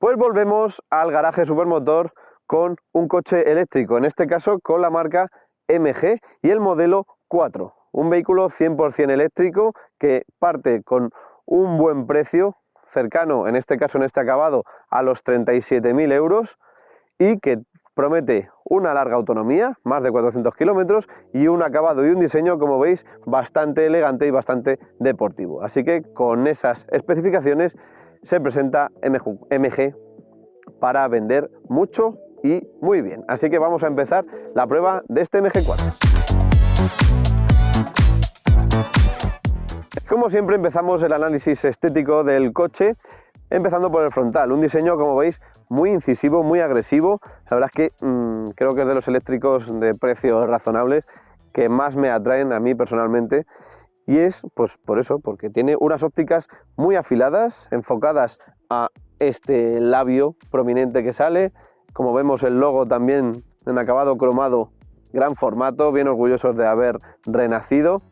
Pues volvemos al garaje Supermotor con un coche eléctrico, en este caso con la marca MG y el modelo 4, un vehículo 100% eléctrico que parte con un buen precio, cercano en este caso, en este acabado, a los 37.000 euros y que promete una larga autonomía, más de 400 kilómetros, y un acabado y un diseño, como veis, bastante elegante y bastante deportivo. Así que con esas especificaciones se presenta MG para vender mucho y muy bien. Así que vamos a empezar la prueba de este MG4. Como siempre, empezamos el análisis estético del coche, empezando por el frontal. Un diseño, como veis, muy incisivo, muy agresivo. La verdad es que creo que es de los eléctricos de precios razonables que más me atraen a mí personalmente. Y es pues por eso, porque tiene unas ópticas muy afiladas, enfocadas a este labio prominente que sale. Como vemos, el logo también en acabado cromado, gran formato, bien orgullosos de haber renacido.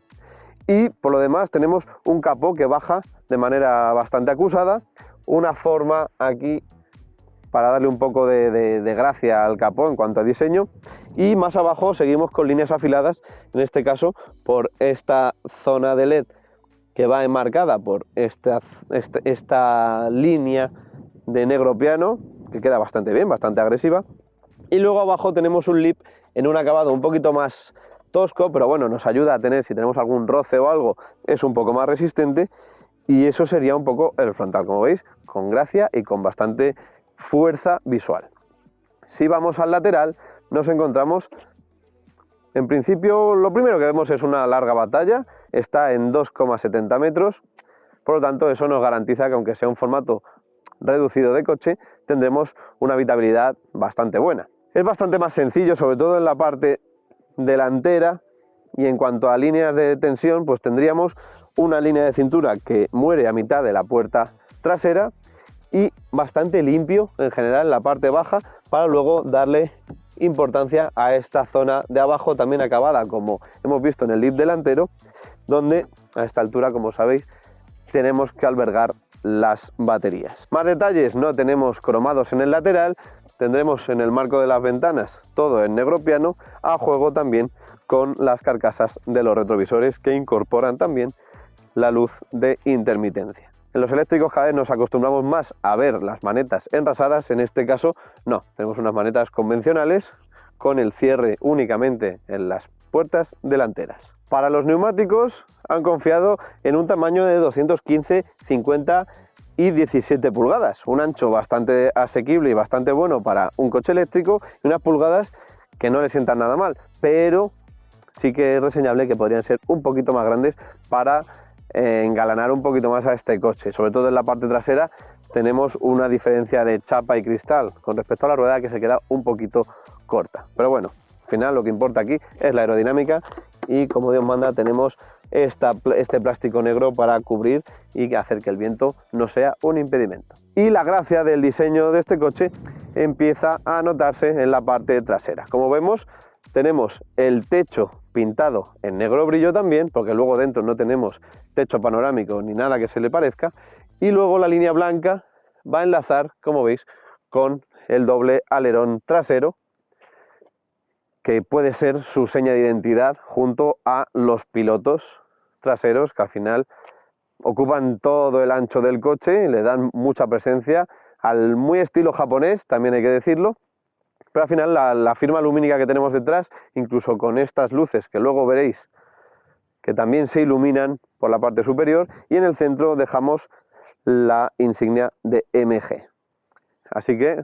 Y por lo demás tenemos un capó que baja de manera bastante acusada, una forma aquí para darle un poco de gracia al capó en cuanto a diseño, y más abajo seguimos con líneas afiladas, en este caso por esta zona de LED que va enmarcada por esta línea de negro piano que queda bastante bien, bastante agresiva, y luego abajo tenemos un lip en un acabado un poquito más tosco, pero bueno, nos ayuda a tener, si tenemos algún roce o algo, es un poco más resistente. Y eso sería un poco el frontal, como veis, con gracia y con bastante fuerza visual. Si vamos al lateral, nos encontramos, en principio, lo primero que vemos es una larga batalla, está en 2,70 metros, por lo tanto eso nos garantiza que aunque sea un formato reducido de coche, tendremos una habitabilidad bastante buena. Es bastante más sencillo, sobre todo en la parte delantera, y en cuanto a líneas de tensión, pues tendríamos una línea de cintura que muere a mitad de la puerta trasera y bastante limpio en general en la parte baja, para luego darle importancia a esta zona de abajo, también acabada como hemos visto en el lip delantero, donde a esta altura, como sabéis, tenemos que albergar las baterías. Más detalles no tenemos cromados en el lateral, tendremos en el marco de las ventanas todo en negro piano, a juego también con las carcasas de los retrovisores que incorporan también la luz de intermitencia. En los eléctricos cada vez nos acostumbramos más a ver las manetas enrasadas, en este caso no, tenemos unas manetas convencionales con el cierre únicamente en las puertas delanteras. Para los neumáticos han confiado en un tamaño de 215, 50 y 17 pulgadas, un ancho bastante asequible y bastante bueno para un coche eléctrico, y unas pulgadas que no le sientan nada mal, pero sí que es reseñable que podrían ser un poquito más grandes para engalanar un poquito más a este coche. Sobre todo en la parte trasera tenemos una diferencia de chapa y cristal con respecto a la rueda que se queda un poquito corta, pero bueno, al final lo que importa aquí es la aerodinámica, y como Dios manda tenemos este plástico negro para cubrir y hacer que el viento no sea un impedimento. Y la gracia del diseño de este coche empieza a notarse en la parte trasera. Como vemos, tenemos el techo pintado en negro brillo también, porque luego dentro no tenemos techo panorámico ni nada que se le parezca, y luego la línea blanca va a enlazar, como veis, con el doble alerón trasero, que puede ser su seña de identidad junto a los pilotos traseros, que al final ocupan todo el ancho del coche y le dan mucha presencia, al muy estilo japonés, también hay que decirlo. Pero al final la firma lumínica que tenemos detrás, incluso con estas luces que luego veréis que también se iluminan por la parte superior, y en el centro dejamos la insignia de MG. Así que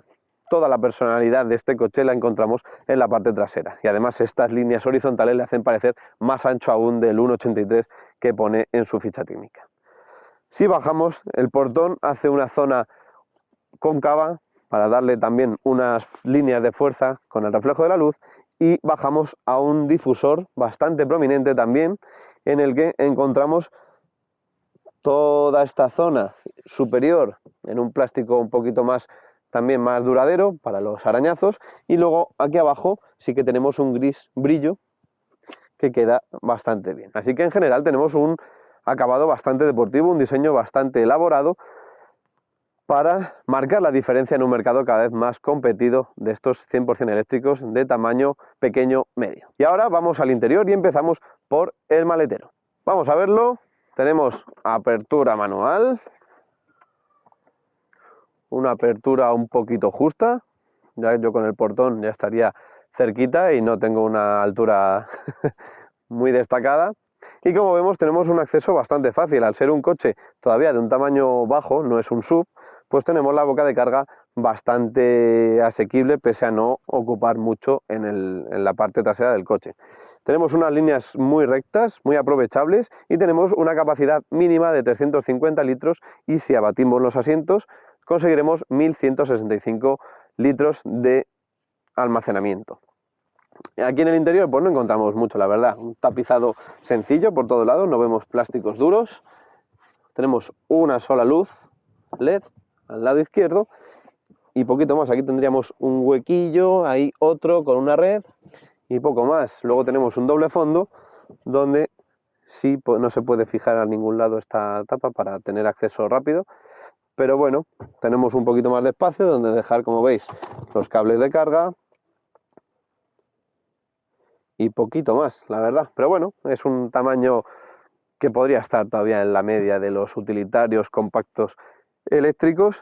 toda la personalidad de este coche la encontramos en la parte trasera, y además estas líneas horizontales le hacen parecer más ancho aún del 1,83 que pone en su ficha técnica. Si bajamos, el portón hace una zona cóncava para darle también unas líneas de fuerza con el reflejo de la luz, y bajamos a un difusor bastante prominente también, en el que encontramos toda esta zona superior en un plástico un poquito más, también más duradero para los arañazos, y luego aquí abajo sí que tenemos un gris brillo que queda bastante bien. Así que en general tenemos un acabado bastante deportivo, un diseño bastante elaborado, para marcar la diferencia en un mercado cada vez más competido de estos 100% eléctricos de tamaño pequeño medio. Y ahora vamos al interior y empezamos por el maletero. Vamos a verlo. Tenemos apertura manual, una apertura un poquito justa, ya yo con el portón ya estaría cerquita y no tengo una altura muy destacada. Y como vemos tenemos un acceso bastante fácil, al ser un coche todavía de un tamaño bajo, no es un SUV, pues tenemos la boca de carga bastante asequible pese a no ocupar mucho en la parte trasera del coche. Tenemos unas líneas muy rectas, muy aprovechables y tenemos una capacidad mínima de 350 litros y si abatimos los asientos conseguiremos 1165 litros de almacenamiento. Aquí en el interior pues no encontramos mucho, la verdad, un tapizado sencillo por todos lados, no vemos plásticos duros, tenemos una sola luz LED al lado izquierdo y poquito más. Aquí tendríamos un huequillo, ahí otro con una red y poco más. Luego tenemos un doble fondo donde sí no se puede fijar a ningún lado esta tapa para tener acceso rápido, pero bueno, tenemos un poquito más de espacio donde dejar, como veis, los cables de carga y poquito más, la verdad. Pero bueno, es un tamaño que podría estar todavía en la media de los utilitarios compactos eléctricos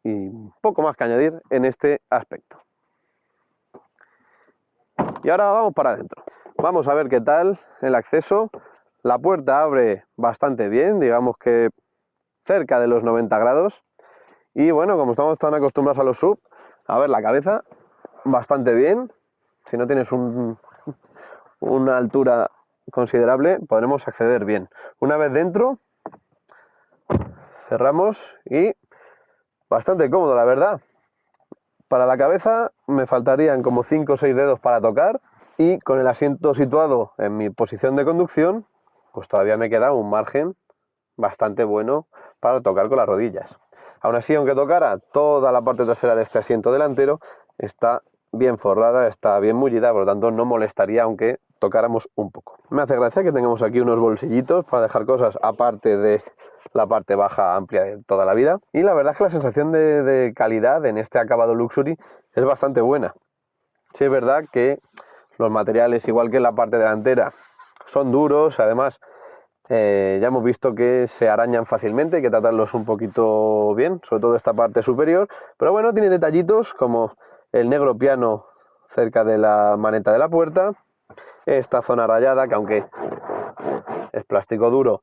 y poco más que añadir en este aspecto. Y ahora vamos para adentro. Vamos a ver qué tal el acceso. La puerta abre bastante bien, digamos que cerca de los 90 grados. Y bueno, como estamos tan acostumbrados a los SUV, a ver la cabeza bastante bien. Si no tienes una altura considerable, podremos acceder bien. Una vez dentro, cerramos y bastante cómodo, la verdad. Para la cabeza me faltarían como 5 o 6 dedos para tocar y con el asiento situado en mi posición de conducción, pues todavía me queda un margen bastante bueno para tocar con las rodillas. Aún así, aunque tocara, toda la parte trasera de este asiento delantero está bien forrada, está bien mullida, por lo tanto no molestaría aunque tocáramos un poco. Me hace gracia que tengamos aquí unos bolsillitos para dejar cosas aparte de la parte baja amplia de toda la vida. Y la verdad es que la sensación de calidad en este acabado Luxury es bastante buena. Sí es verdad que los materiales, igual que en la parte delantera, son duros, además ya hemos visto que se arañan fácilmente, hay que tratarlos un poquito bien, sobre todo esta parte superior, pero bueno, tiene detallitos como el negro piano cerca de la maneta de la puerta, esta zona rayada que aunque es plástico duro,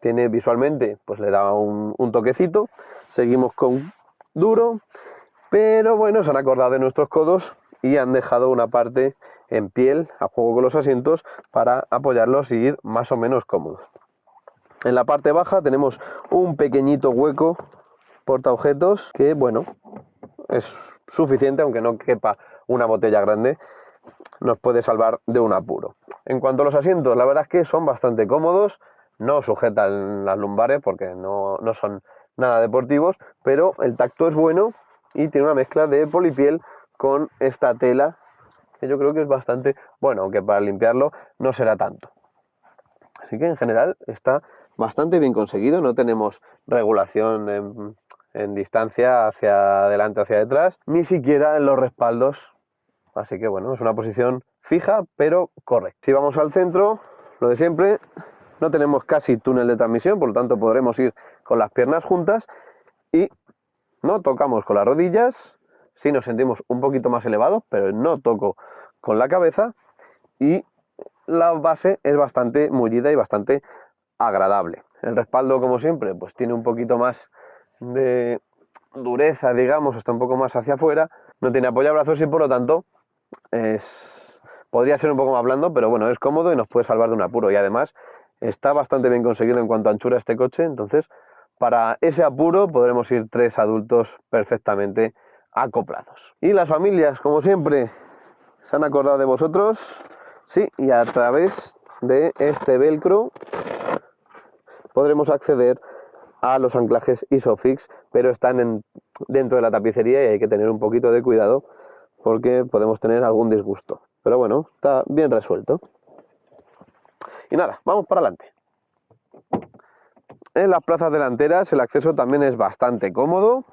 tiene visualmente, pues le da un toquecito. Seguimos con duro, pero bueno, se han acordado de nuestros codos y han dejado una parte en piel a juego con los asientos para apoyarlos y ir más o menos cómodos. En la parte baja tenemos un pequeñito hueco portaobjetos que, bueno, es suficiente, aunque no quepa una botella grande, nos puede salvar de un apuro. En cuanto a los asientos, la verdad es que son bastante cómodos, no sujetan las lumbares porque no son nada deportivos, pero el tacto es bueno y tiene una mezcla de polipiel con esta tela que yo creo que es bastante bueno, aunque para limpiarlo no será tanto. Así que en general está bastante bien conseguido, no tenemos regulación en distancia hacia adelante o hacia detrás, ni siquiera en los respaldos, así que bueno, es una posición fija pero correcta. Si vamos al centro, lo de siempre, no tenemos casi túnel de transmisión, por lo tanto podremos ir con las piernas juntas y no tocamos con las rodillas, sí nos sentimos un poquito más elevados, pero no toco con la cabeza y la base es bastante mullida y bastante agradable. El respaldo, como siempre, pues tiene un poquito más de dureza, digamos, está un poco más hacia afuera, no tiene apoyabrazos y por lo tanto podría ser un poco más blando, pero bueno, es cómodo y nos puede salvar de un apuro y además está bastante bien conseguido en cuanto a anchura este coche, entonces para ese apuro podremos ir 3 adultos perfectamente acoplados. Y las familias, como siempre, se han acordado de vosotros, sí, y a través de este velcro podremos acceder a los anclajes Isofix, pero están dentro de la tapicería y hay que tener un poquito de cuidado porque podemos tener algún disgusto. Pero bueno, está bien resuelto. Y nada, vamos para adelante. En las plazas delanteras el acceso también es bastante cómodo,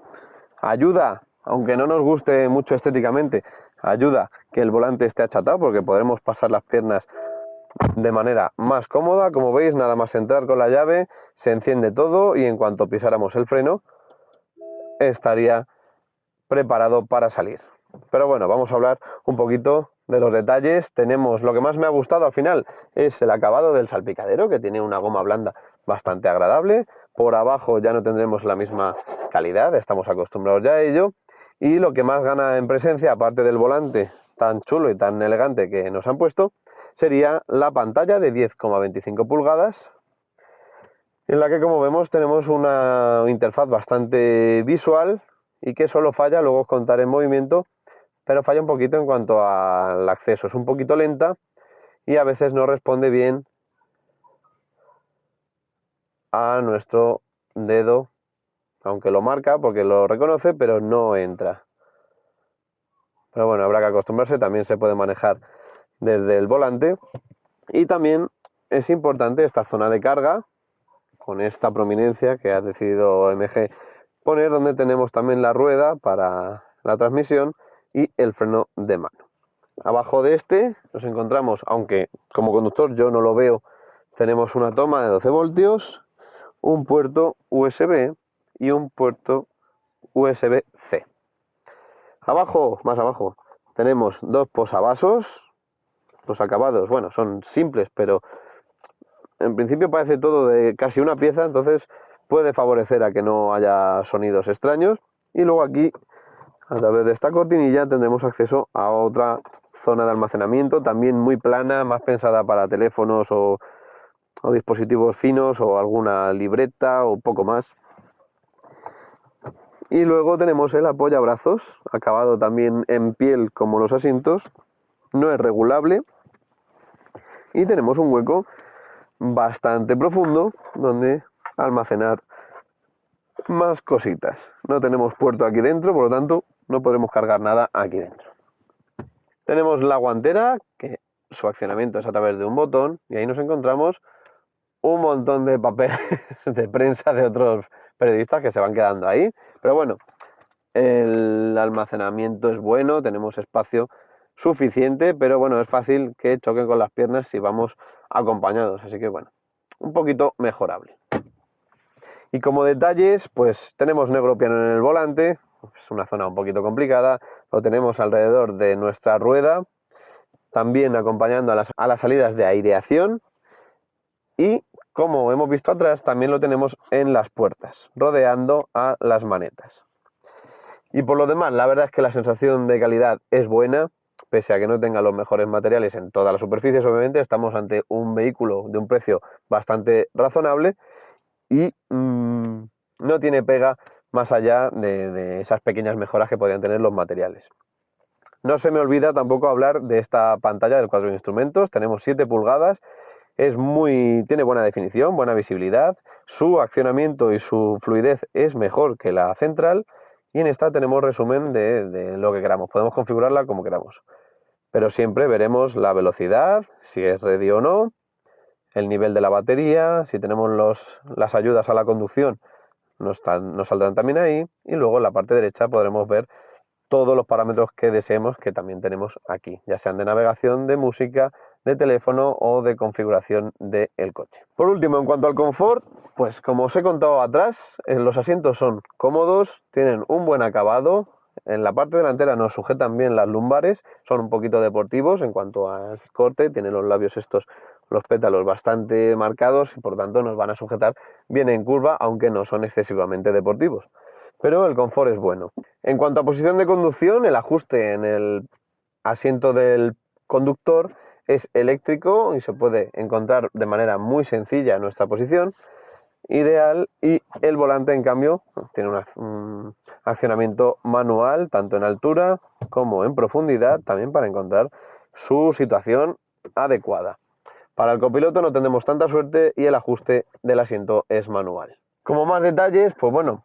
ayuda, aunque no nos guste mucho estéticamente, ayuda que el volante esté achatado porque podremos pasar las piernas de manera más cómoda. Como veis, nada más entrar con la llave se enciende todo y en cuanto pisáramos el freno estaría preparado para salir. Pero bueno, vamos a hablar un poquito de los detalles. Tenemos, lo que más me ha gustado al final es el acabado del salpicadero, que tiene una goma blanda bastante agradable. Por abajo ya no tendremos la misma calidad, estamos acostumbrados ya a ello. Y lo que más gana en presencia, aparte del volante tan chulo y tan elegante que nos han puesto, sería la pantalla de 10,25 pulgadas, en la que, como vemos, tenemos una interfaz bastante visual y que solo falla, luego os contaré en movimiento, pero falla un poquito en cuanto al acceso. Es un poquito lenta y a veces no responde bien a nuestro dedo, aunque lo marca porque lo reconoce, pero no entra. Pero bueno, habrá que acostumbrarse, también se puede manejar desde el volante. Y también es importante esta zona de carga, con esta prominencia que ha decidido OMG poner, donde tenemos también la rueda para la transmisión y el freno de mano. Abajo de este nos encontramos, aunque como conductor yo no lo veo, tenemos una toma de 12 voltios, un puerto USB y un puerto USB-C. Abajo, más abajo, tenemos dos posavasos. Los acabados, bueno, son simples, pero en principio parece todo de casi una pieza, entonces puede favorecer a que no haya sonidos extraños. Y luego aquí, a través de esta cortinilla, tendremos acceso a otra zona de almacenamiento, también muy plana, más pensada para teléfonos o dispositivos finos o alguna libreta o poco más. Y luego tenemos el apoyabrazos, acabado también en piel como los asientos, no es regulable. Y tenemos un hueco bastante profundo donde almacenar más cositas. No tenemos puerto aquí dentro, por lo tanto no podremos cargar nada aquí dentro. Tenemos la guantera, que su accionamiento es a través de un botón, y ahí nos encontramos un montón de papel de prensa de otros periodistas que se van quedando ahí. Pero bueno, el almacenamiento es bueno, tenemos espacio suficiente, pero bueno, es fácil que choquen con las piernas si vamos acompañados, así que bueno, un poquito mejorable. Y como detalles, pues tenemos negro piano en el volante, es una zona un poquito complicada, lo tenemos alrededor de nuestra rueda, también acompañando a las salidas de aireación, y como hemos visto atrás, también lo tenemos en las puertas, rodeando a las manetas. Y por lo demás, la verdad es que la sensación de calidad es buena, pese a que no tenga los mejores materiales en todas las superficies. Obviamente estamos ante un vehículo de un precio bastante razonable y no tiene pega más allá de esas pequeñas mejoras que podrían tener los materiales. No se me olvida tampoco hablar de esta pantalla del cuadro de instrumentos. Tenemos 7 pulgadas, tiene buena definición, buena visibilidad, su accionamiento y su fluidez es mejor que la central. Y en esta tenemos resumen de lo que queramos, podemos configurarla como queramos. Pero siempre veremos la velocidad, si es ready o no, el nivel de la batería, si tenemos las ayudas a la conducción, nos saldrán también ahí. Y luego en la parte derecha podremos ver todos los parámetros que deseemos, que también tenemos aquí, ya sean de navegación, de música, de teléfono o de configuración del coche. Por último, en cuanto al confort, pues como os he contado atrás, los asientos son cómodos, tienen un buen acabado, en la parte delantera nos sujetan bien las lumbares, son un poquito deportivos en cuanto al corte, tienen los labios estos, los pétalos bastante marcados y por tanto nos van a sujetar bien en curva, aunque no son excesivamente deportivos. Pero el confort es bueno. En cuanto a posición de conducción, el ajuste en el asiento del conductor es eléctrico y se puede encontrar de manera muy sencilla en nuestra posición ideal, y el volante en cambio tiene un accionamiento manual tanto en altura como en profundidad, también para encontrar su situación adecuada. Para el copiloto no tendremos tanta suerte y el ajuste del asiento es manual. Como más detalles, pues bueno,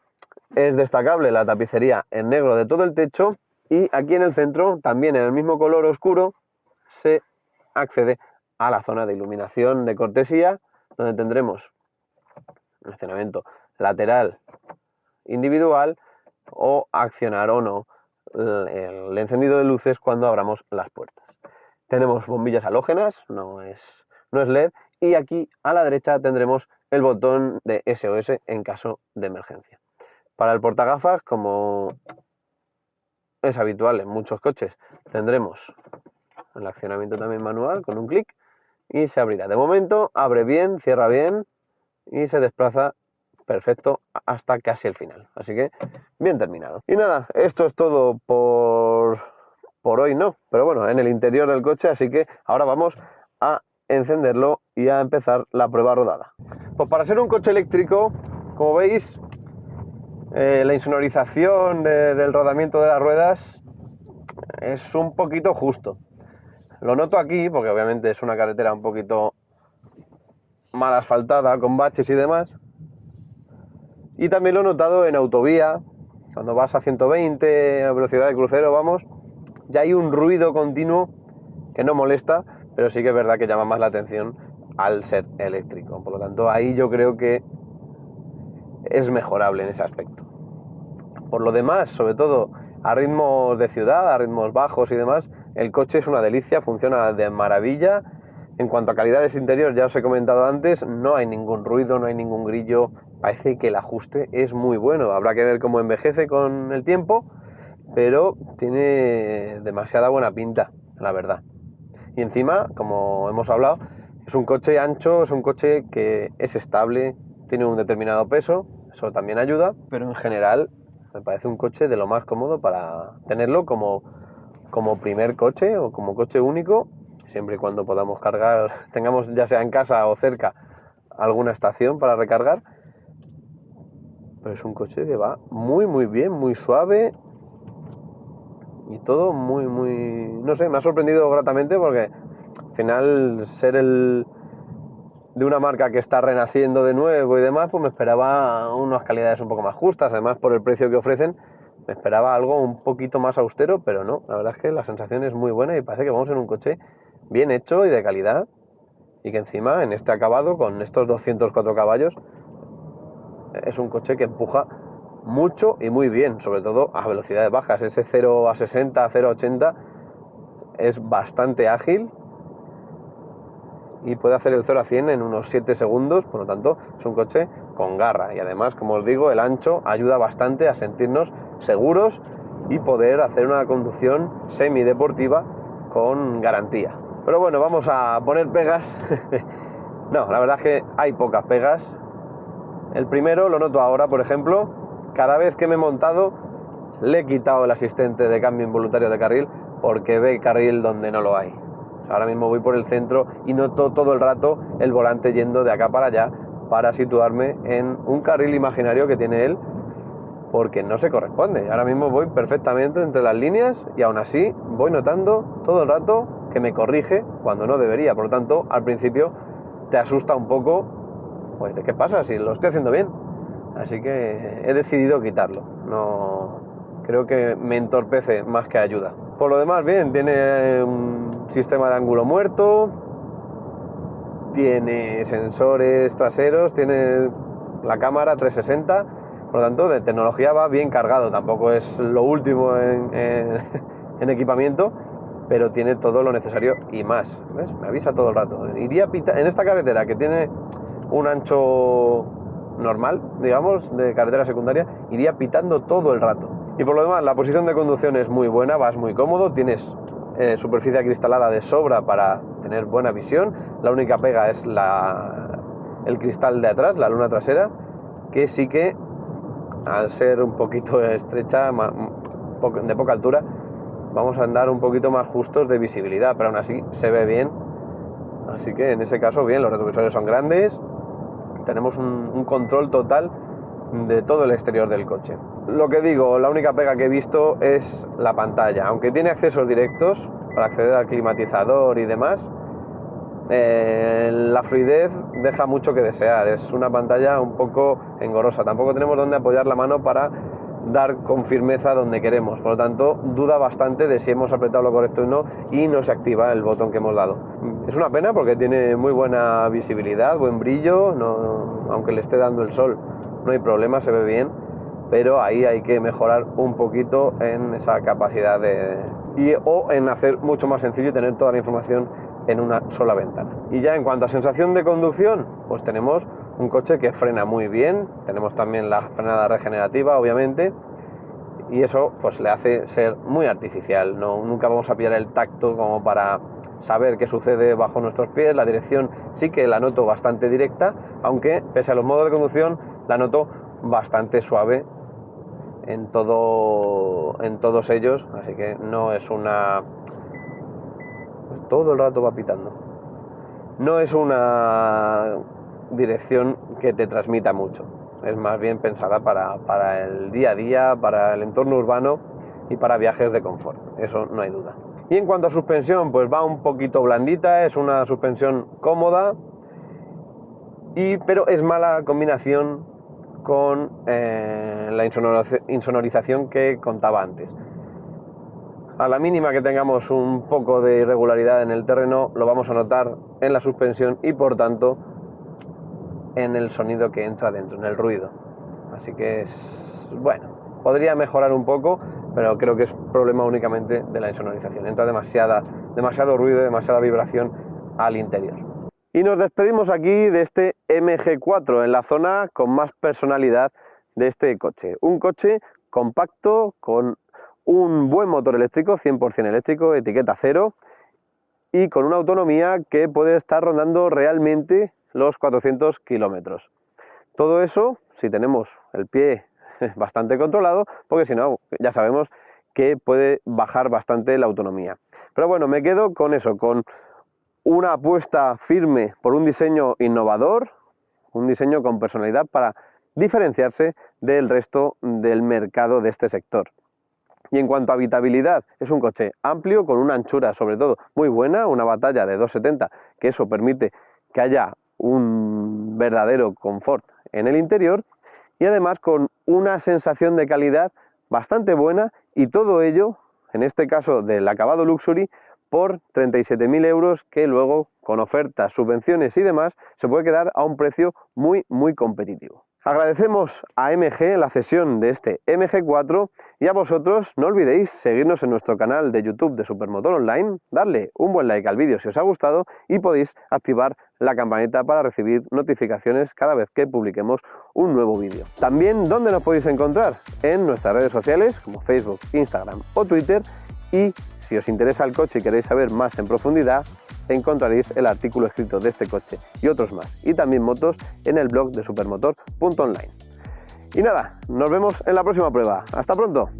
es destacable la tapicería en negro de todo el techo, y aquí en el centro, también en el mismo color oscuro, se accede a la zona de iluminación de cortesía, donde tendremos el accionamiento lateral individual o accionar o no el encendido de luces cuando abramos las puertas. Tenemos bombillas halógenas, no es LED, y aquí a la derecha tendremos el botón de SOS en caso de emergencia. Para el portagafas, como es habitual en muchos coches, tendremos el accionamiento también manual con un clic y se abrirá. De momento abre bien, cierra bien y se desplaza perfecto hasta casi el final. Así que bien terminado. Y nada, esto es todo por hoy, no, pero bueno, en el interior del coche, así que ahora vamos a encenderlo y a empezar la prueba rodada. Pues para ser un coche eléctrico, como veis, la insonorización del rodamiento de las ruedas es un poquito justo. Lo noto aquí porque obviamente es una carretera un poquito mal asfaltada, con baches y demás. Y también lo he notado en autovía, cuando vas a 120 a velocidad de crucero, vamos, ya hay un ruido continuo que no molesta, pero sí que es verdad que llama más la atención al ser eléctrico. Por lo tanto, ahí yo creo que es mejorable en ese aspecto. Por lo demás, sobre todo a ritmos de ciudad, a ritmos bajos y demás, el coche es una delicia, funciona de maravilla. En cuanto a calidades interior, ya os he comentado antes, no hay ningún ruido, no hay ningún grillo, parece que el ajuste es muy bueno. Habrá que ver cómo envejece con el tiempo, pero tiene demasiada buena pinta, la verdad. Y encima, como hemos hablado, es un coche ancho, es un coche que es estable, tiene un determinado peso, eso también ayuda, pero en general me parece un coche de lo más cómodo para tenerlo como primer coche o como coche único, siempre y cuando podamos cargar, tengamos ya sea en casa o cerca alguna estación para recargar. Pero es un coche que va muy bien, muy suave y todo muy, no sé, me ha sorprendido gratamente porque al final ser de una marca que está renaciendo de nuevo y demás, pues me esperaba unas calidades un poco más justas. Además, por el precio que ofrecen, me esperaba algo un poquito más austero, pero no, la verdad es que la sensación es muy buena y parece que vamos en un coche bien hecho y de calidad, y que encima en este acabado, con estos 204 caballos, es un coche que empuja mucho y muy bien, sobre todo a velocidades bajas. Ese 0 a 60, 0 a 80 es bastante ágil y puede hacer el 0 a 100 en unos 7 segundos, por lo tanto es un coche con garra. Y además, como os digo, el ancho ayuda bastante a sentirnos seguros y poder hacer una conducción semideportiva con garantía. Pero bueno, vamos a poner pegas. No, la verdad es que hay pocas pegas. El primero lo noto ahora, por ejemplo, cada vez que me he montado le he quitado el asistente de cambio involuntario de carril porque ve carril donde no lo hay. Ahora mismo voy por el centro y noto todo el rato el volante yendo de acá para allá para situarme en un carril imaginario que tiene él, porque no se corresponde. Ahora mismo voy perfectamente entre las líneas y aún así voy notando todo el rato que me corrige cuando no debería. Por lo tanto, al principio te asusta un poco, pues, ¿de qué pasa si lo estoy haciendo bien? Así que he decidido quitarlo. No, creo que me entorpece más que ayuda. Por lo demás, bien, tiene un sistema de ángulo muerto, tiene sensores traseros, tiene la cámara 360, por lo tanto de tecnología va bien cargado. Tampoco es lo último en equipamiento, pero tiene todo lo necesario y más. ¿Ves? Me avisa todo el rato. Iría en esta carretera que tiene un ancho normal, digamos, de carretera secundaria, iría pitando todo el rato. Y por lo demás, la posición de conducción es muy buena, vas muy cómodo, tienes superficie acristalada de sobra para tener buena visión. La única pega es el cristal de atrás, la luna trasera, que sí que, al ser un poquito estrecha, de poca altura, vamos a andar un poquito más justos de visibilidad, pero aún así se ve bien. Así que en ese caso, bien, los retrovisores son grandes, tenemos un control total de todo el exterior del coche. Lo que digo, la única pega que he visto es la pantalla. Aunque tiene accesos directos para acceder al climatizador y demás, la fluidez deja mucho que desear. Es una pantalla un poco engorrosa. Tampoco tenemos donde apoyar la mano para dar con firmeza donde queremos. Por lo tanto, duda bastante de si hemos apretado lo correcto o no y no se activa el botón que hemos dado. Es una pena porque tiene muy buena visibilidad, buen brillo, aunque le esté dando el sol no hay problema, se ve bien, pero ahí hay que mejorar un poquito en esa capacidad o en hacer mucho más sencillo y tener toda la información en una sola ventana. Y ya en cuanto a sensación de conducción, pues tenemos un coche que frena muy bien, tenemos también la frenada regenerativa, obviamente, y eso pues le hace ser muy artificial. Nunca vamos a pillar el tacto como para saber qué sucede bajo nuestros pies. La dirección sí que la noto bastante directa, aunque pese a los modos de conducción la noto bastante suave en todos ellos, así que no es una... todo el rato va pitando. No es una dirección que te transmita mucho, es más bien pensada para el día a día, para el entorno urbano y para viajes de confort, eso no hay duda. Y en cuanto a suspensión, pues va un poquito blandita, es una suspensión cómoda, pero es mala combinación con la insonorización que contaba antes. A la mínima que tengamos un poco de irregularidad en el terreno, lo vamos a notar en la suspensión y por tanto en el sonido que entra dentro, en el ruido. Así que bueno, podría mejorar un poco, pero creo que es problema únicamente de la insonorización. Entra demasiado ruido, demasiada vibración al interior. Y nos despedimos aquí de este MG4 en la zona con más personalidad de este coche. Un coche compacto con un buen motor eléctrico, 100% eléctrico, etiqueta 0, y con una autonomía que puede estar rondando realmente los 400 kilómetros. Todo eso si tenemos el pie bastante controlado, porque si no, ya sabemos que puede bajar bastante la autonomía. Pero bueno, me quedo con eso, con una apuesta firme por un diseño innovador, un diseño con personalidad para diferenciarse del resto del mercado de este sector. Y en cuanto a habitabilidad, es un coche amplio, con una anchura sobre todo muy buena, una batalla de 2,70, que eso permite que haya un verdadero confort en el interior, y además con una sensación de calidad bastante buena, y todo ello, en este caso del acabado Luxury, por 37.000 euros, que luego con ofertas, subvenciones y demás se puede quedar a un precio muy competitivo. Agradecemos a MG la cesión de este MG4 y a vosotros no olvidéis seguirnos en nuestro canal de YouTube de Supermotor Online, darle un buen like al vídeo si os ha gustado y podéis activar la campanita para recibir notificaciones cada vez que publiquemos un nuevo vídeo. También, ¿dónde nos podéis encontrar? En nuestras redes sociales como Facebook, Instagram o Twitter, y si os interesa el coche y queréis saber más en profundidad, encontraréis el artículo escrito de este coche y otros más, y también motos, en el blog de supermotor.online. Y nada, nos vemos en la próxima prueba. ¡Hasta pronto!